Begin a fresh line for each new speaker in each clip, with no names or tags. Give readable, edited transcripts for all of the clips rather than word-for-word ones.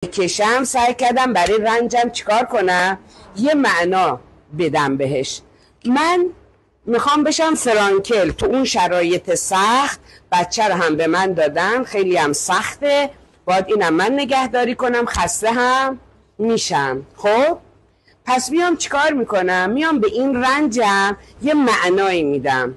کشم سعی کردم برای رنجم چیکار کنم؟ یه معنا بدم بهش. من میخوام بشم فرانکل. تو اون شرایط سخت بچه رو هم به من دادن، خیلی هم سخته، باید اینم من نگهداری کنم، خسته هم میشم. خب پس میام چیکار میکنم؟ میام به این رنجم یه معنایی میدم.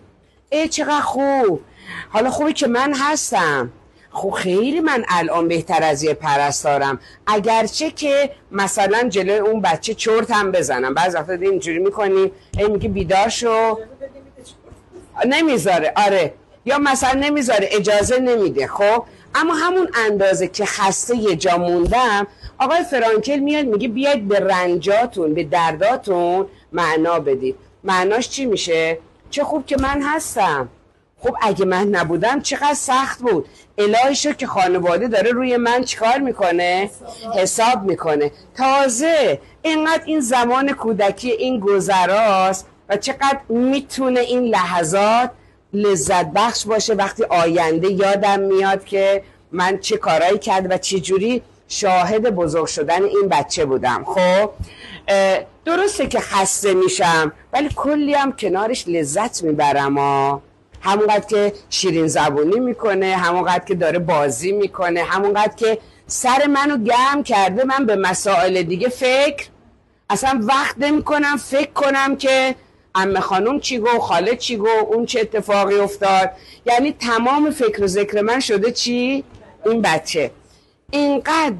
چقدر خوب، حالا خوبی که من هستم. خب خیلی من الان بهتر از یه پرستارم، اگرچه که مثلا جلوی اون بچه چرت هم بزنم. بعض وقتا اینجوری میکنی، میگه بیدار شو، نمیذاره. آره، یا مثلا نمیذاره، اجازه نمیده. خب اما همون اندازه که خسته یه جا موندم، آقای فرانکل میاد میگه بیاید به رنجاتون، به درداتون معنا بدید. معناش چی میشه؟ چه خوب که من هستم. خب اگه من نبودم چقدر سخت بود. الهی شکر که خانواده داره روی من چیکار میکنه؟ حساب میکنه. تازه اینقدر این زمان کودکی این گذراست و چقدر میتونه این لحظات لذت بخش باشه. وقتی آینده یادم میاد که من چه کارایی کرد و چه جوری شاهد بزرگ شدن این بچه بودم. خب درسته که خسته میشم ولی کلی هم کنارش لذت میبرم. همونقدر که شیرین زبونی میکنه، همونقدر که داره بازی میکنه، همونقدر که سر منو گرم کرده، من به مسائل دیگه اصلا وقت نمیکنم فکر کنم که عمه خانم چی گفت، خاله چی گفت، اون چه اتفاقی افتاد. یعنی تمام فکر و ذکر من شده چی؟ این بچه. اینقدر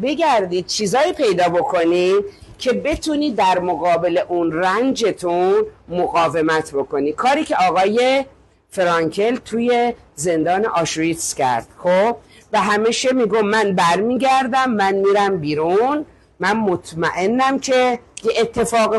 بگردید چیزایی پیدا بکنید که بتونی در مقابل اون رنجتون مقاومت بکنی. کاری که آقای فرانکل توی زندان آشویتس کرد. خب و همیشه میگم من برمیگردم، من میرم بیرون، من مطمئنم که یه اتفاق